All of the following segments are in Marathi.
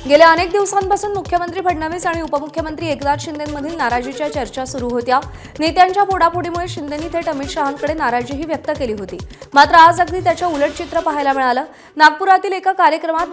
गेल्या अनेक दिवसांपासून मुख्यमंत्री फडणवीस आणि उपमुख्यमंत्री एकनाथ शिंदेंमधील नाराजीच्या चर्चा सुरू होत्या। नेत्यांच्या फोडाफोडीमुळे शिंदेंनी थेट अमित शहांकडे नाराजीही व्यक्त केली होती। मात्र आज अगदी त्याच्या उलट चित्र पाहायला मिळालं। नागपुरातील एका कार्यक्रमात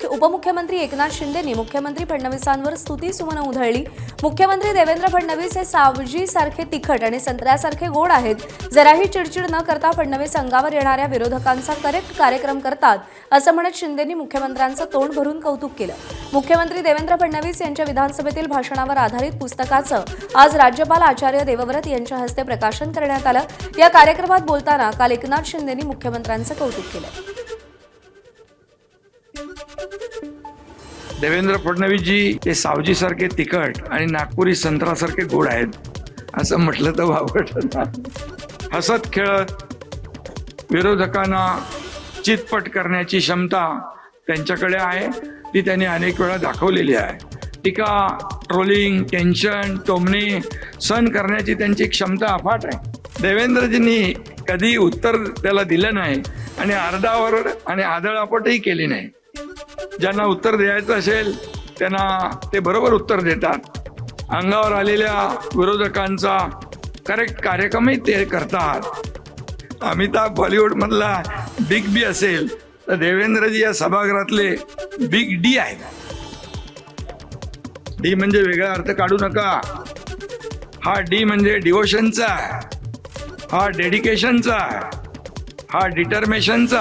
उपमुख्यमंत्री एकनाथ शिंदेंनी मुख्यमंत्री फडणवीसांवर स्तुतीसुमनं उधळली। मुख्यमंत्री देवेंद्र फडणवीस हे सावजीसारखे तिखट आणि संत्र्यासारखे गोड आहेत। जराही चिडचिड न करता फडणवीस अंगावर येणाऱ्या विरोधकांचा करेक्ट कार्यक्रम करतात असं म्हणत शिंदेंनी मुख्यमंत्र्यांचं तोंड भरून कौतुक केलं। मुख्यमंत्री देवेंद्र फडणवीस यांच्या विधानसभेतील भाषणावर आधारित पुस्तकाचं आज राज्यपाल आचार्य देवव्रत यांच्या हस्ते प्रकाशन करण्यात आलं। या कार्यक्रमात बोलताना काल एकनाथ शिंदेंनी मुख्यमंत्र्यांचं कौतुक केलं। देवेंद्र फडणवीसजी हे सावजीसारखे तिखट आणि नागपुरी संत्रासारखे गोड आहेत असं म्हटलं तर वावगट नाही। हसत खेळत विरोधकांना चितपट करण्याची क्षमता त्यांच्याकडे आहे, ती त्यांनी अनेक वेळा दाखवलेली आहे। टीका, ट्रोलिंग, टेन्शन, टोमणे सहन करण्याची त्यांची क्षमता अफाट आहे। देवेंद्रजींनी कधी उत्तर त्याला दिलं नाही आणि अर्धावर आणि आदळापटही केली नाही। ज्यांना उत्तर द्यायचं असेल त्यांना ते बरोबर उत्तर देतात। अंगावर आलेल्या विरोधकांचा करेक्ट कार्यक्रमही ते करतात। अमिताभ बॉलिवूडमधला बिग बी असेल तर देवेंद्रजी या सभागृहातले बिग डी आहेत। डी म्हणजे वेगळा अर्थ काढू नका। हा डी म्हणजे डिवोशनचा आहे, हा डेडिकेशनचा आहे, हा डिटर्मिनेशनचा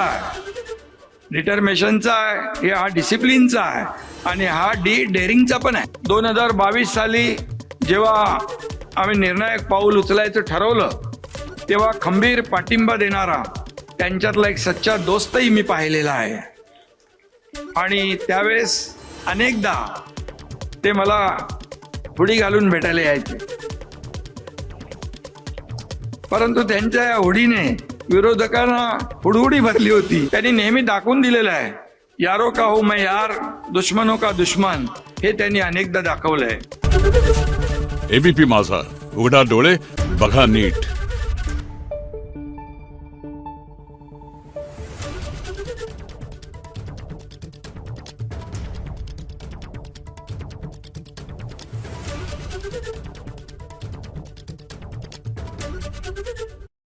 आहे, हा डिसिप्लिनचा आहे आणि हा डी डेअरिंगचा पण आहे। 2022 साली जेव्हा आम्ही निर्णायक पाऊल उचलायचं ठरवलं तेव्हा खंबीर पाठिंबा देणारा त्यांच्यातला एक सच्चा दोस्तही मी पाहिलेला आहे आणि त्यावेळेस अनेकदा ते मला हुडी घालून भेटायला यायचे, परंतु त्यांच्या या हुडीने विरोधकांना हुडहुडी भरली होती। त्यांनी नेहमी दाखवून दिलेलं आहे, यारो का हो मैं यार, दुश्मनों का दुश्मन, हे त्यांनी अनेकदा दाखवलंय। एबीपी माझा, उघडा डोळे बघा नीट।